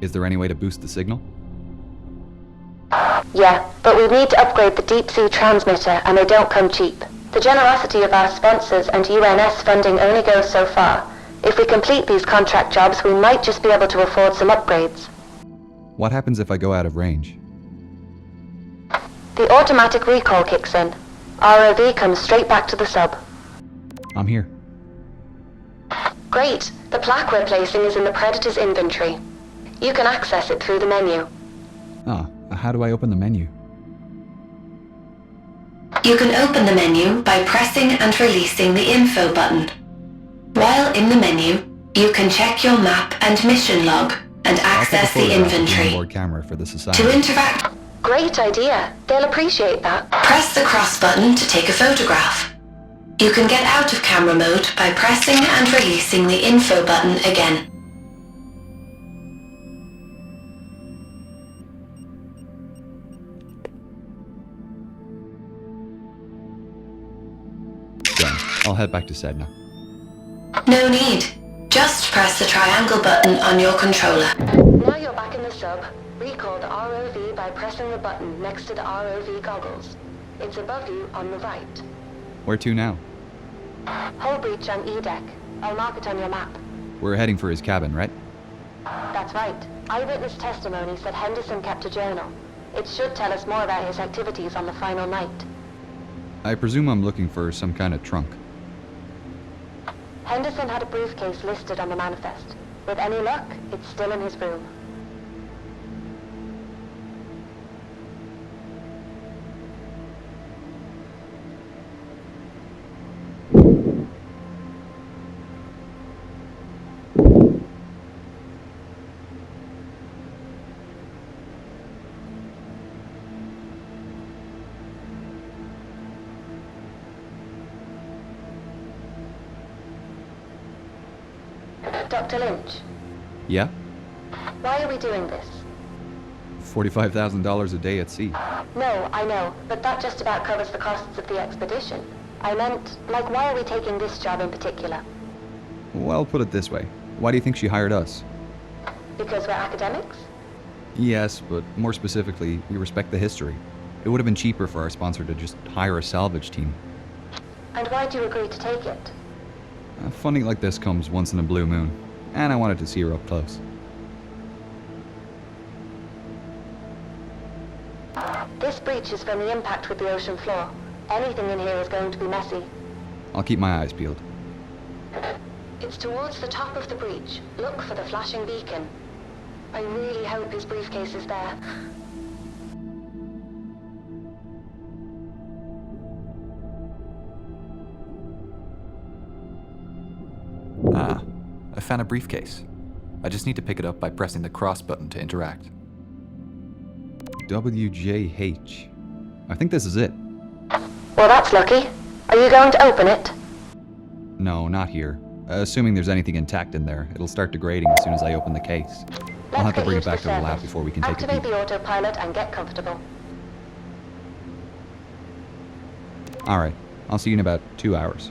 Is there any way to boost the signal? Yeah, but we need to upgrade the deep-sea transmitter, and they don't come cheap. The generosity of our sponsors and UNS funding only goes so far. If we complete these contract jobs, we might just be able to afford some upgrades. What happens if I go out of range? The automatic recall kicks in. ROV comes straight back to the sub. I'm here. Great! The plaque we're placing is in the Predator's inventory. You can access it through the menu. How do I open the menu? You can open the menu by pressing and releasing the info button. While in the menu, you can check your map and mission log and access the inventory. Onboard camera for the society. To interact... Great idea. They'll appreciate that. Press the cross button to take a photograph. You can get out of camera mode by pressing and releasing the info button again. Done. I'll head back to Sedna. No need. Just press the triangle button on your controller. Now you're back in the sub. Recall the ROV by pressing the button next to the ROV goggles. It's above you on the right. Where to now? Hull breach on E deck. I'll mark it on your map. We're heading for his cabin, right? That's right. Eyewitness testimony said Henderson kept a journal. It should tell us more about his activities on the final night. I presume I'm looking for some kind of trunk. Henderson had a briefcase listed on the manifest. With any luck, it's still in his room. Dr. Lynch, Yeah? why are we doing this? $45,000 a day at sea. No, I know, but that just about covers the costs of the expedition. I meant, like, why are we taking this job in particular? Well, put it this way. Why do you think she hired us? Because we're academics? Yes, but more specifically, we respect the history. It would have been cheaper for our sponsor to just hire a salvage team. And why'd you agree to take it? Funding like this comes once in a blue moon, and I wanted to see her up close. This breach is from the impact with the ocean floor. Anything in here is going to be messy. I'll keep my eyes peeled. It's towards the top of the breach. Look for the flashing beacon. I really hope his briefcase is there. I found a briefcase. I just need to pick it up by pressing the cross button to interact. WJH. I think this is it. Well, that's lucky. Are you going to open it? No, not here. Assuming there's anything intact in there, it'll start degrading as soon as I open the case. I'll have to bring it back to the lab before we can take a Activate peek. the autopilot and get comfortable. Alright, I'll see you in about 2 hours.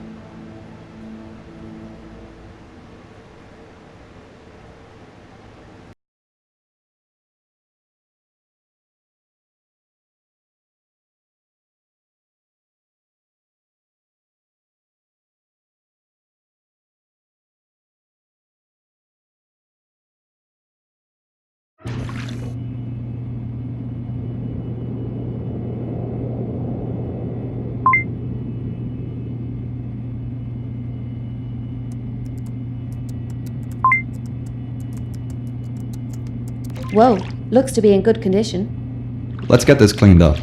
Whoa, looks to be in good condition. Let's get this cleaned up.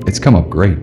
It's come up great.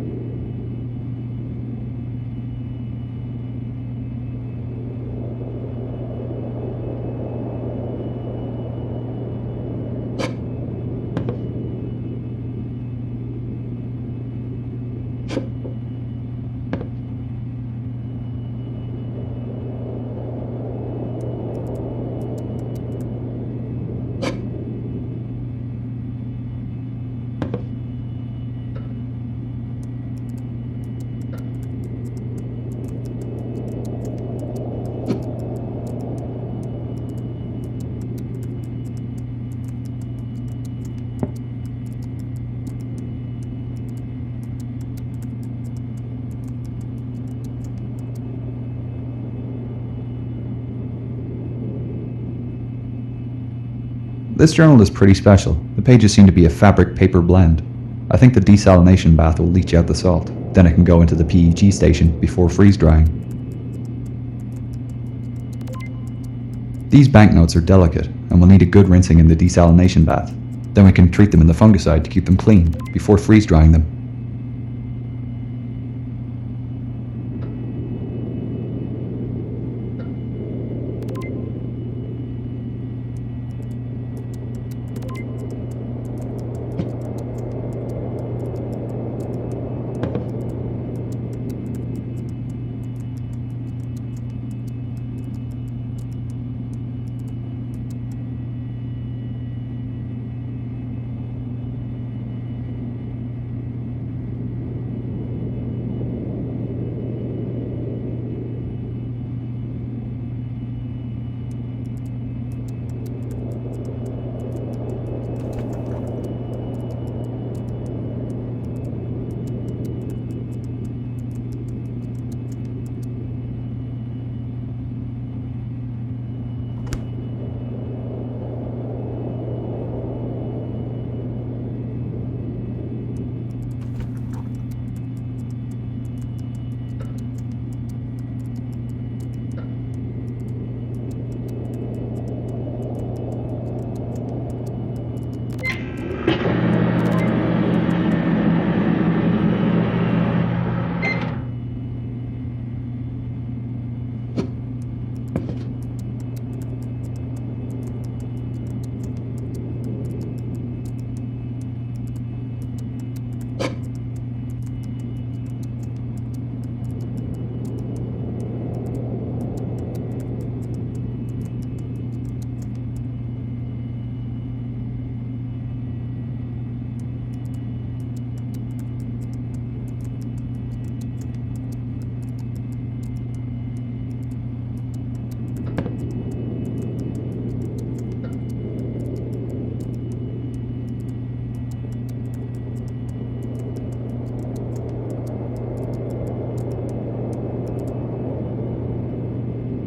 This journal is pretty special. The pages seem to be a fabric-paper blend. I think the desalination bath will leach out the salt. Then it can go into the PEG station before freeze-drying. These banknotes are delicate and will need a good rinsing in the desalination bath. Then we can treat them in the fungicide to keep them clean before freeze-drying them.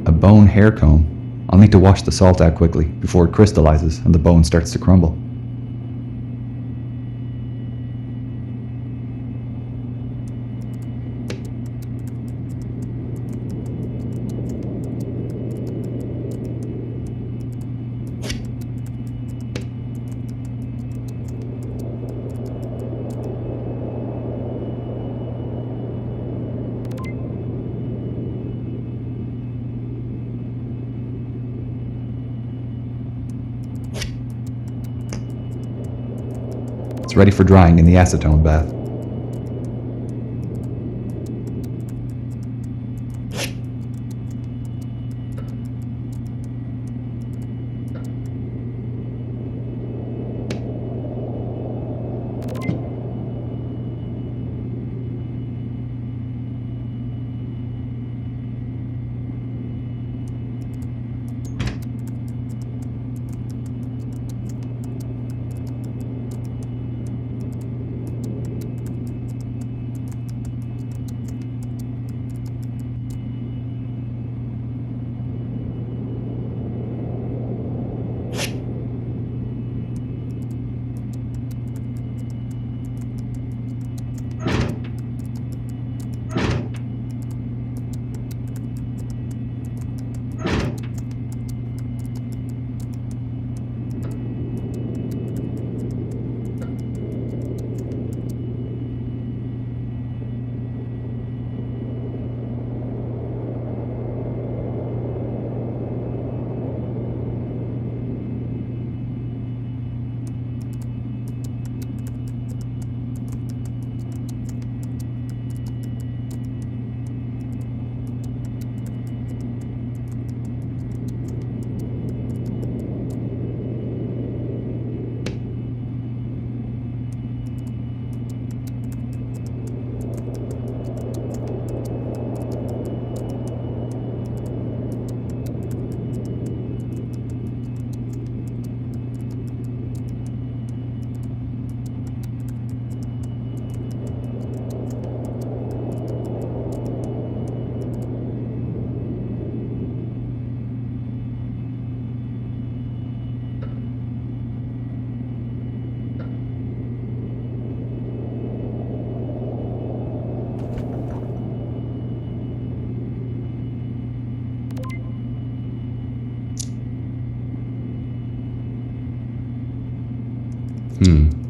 A bone hair comb. I'll need to wash the salt out quickly before it crystallizes and the bone starts to crumble. It's ready for drying in the acetone bath.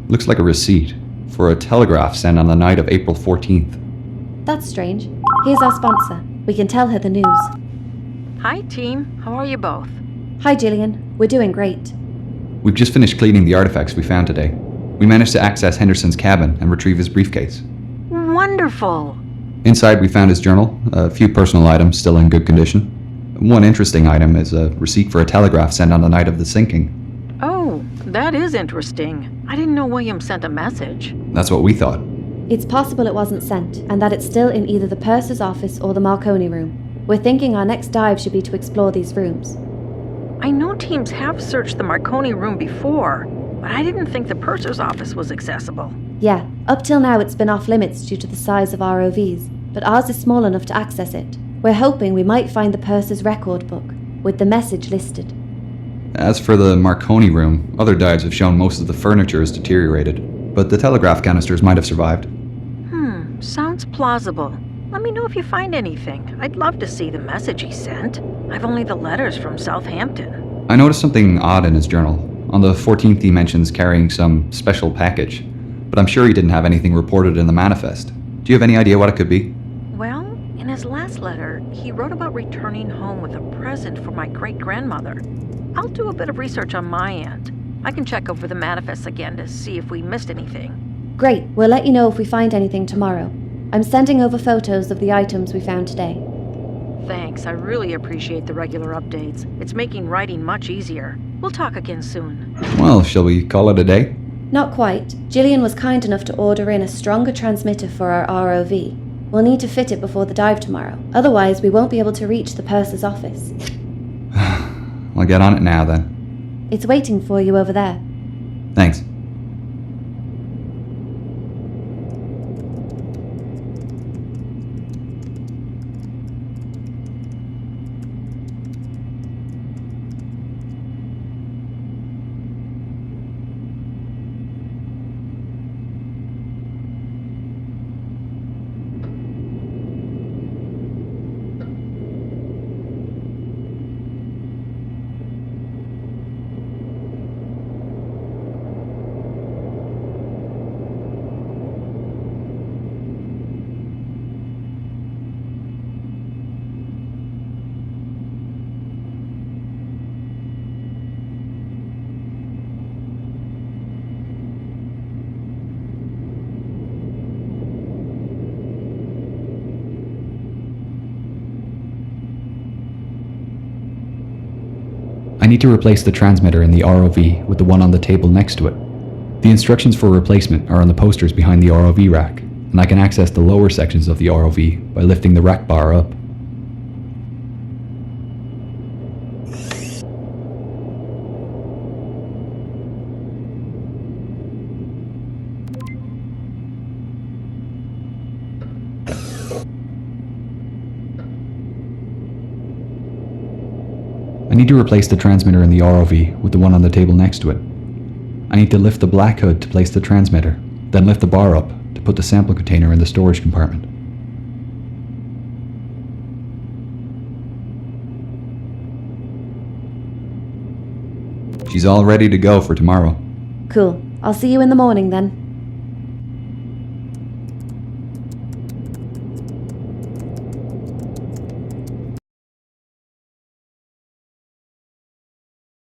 Looks like a receipt for a telegraph sent on the night of April 14th. That's strange. Here's our sponsor. We can tell her the news. Hi, team. How are you both? Hi, Gillian. We're doing great. We've just finished cleaning the artifacts we found today. We managed to access Henderson's cabin and retrieve his briefcase. Wonderful. Inside, we found his journal, a few personal items still in good condition. One interesting item is a receipt for a telegraph sent on the night of the sinking. Oh, that is interesting. I didn't know William sent a message. That's what we thought. It's possible it wasn't sent, and that it's still in either the purser's office or the Marconi room. We're thinking our next dive should be to explore these rooms. I know teams have searched the Marconi room before, but I didn't think the purser's office was accessible. Yeah, up till now it's been off limits due to the size of ROVs, but ours is small enough to access it. We're hoping we might find the purser's record book, with the message listed. As for the Marconi room, other dives have shown most of the furniture is deteriorated, but the telegraph canisters might have survived. Sounds plausible. Let me know if you find anything. I'd love to see the message he sent. I've only the letters from Southampton. I noticed something odd in his journal. On the 14th he mentions carrying some special package, but I'm sure he didn't have anything reported in the manifest. Do you have any idea what it could be? Well, in his last letter, he wrote about returning home with a present for my great-grandmother. I'll do a bit of research on my end. I can check over the manifest again to see if we missed anything. Great, we'll let you know if we find anything tomorrow. I'm sending over photos of the items we found today. Thanks, I really appreciate the regular updates. It's making writing much easier. We'll talk again soon. Well, shall we call it a day? Not quite. Gillian was kind enough to order in a stronger transmitter for our ROV. We'll need to fit it before the dive tomorrow. Otherwise, we won't be able to reach the purser's office. I'll get on it now then. It's waiting for you over there. Thanks. I need to replace the transmitter in the ROV with the one on the table next to it. The instructions for replacement are on the posters behind the ROV rack, and I can access the lower sections of the ROV by lifting the rack bar up. I need to replace the transmitter in the ROV with the one on the table next to it. I need to lift the black hood to place the transmitter, then lift the bar up to put the sample container in the storage compartment. She's all ready to go for tomorrow. Cool. I'll see you in the morning then.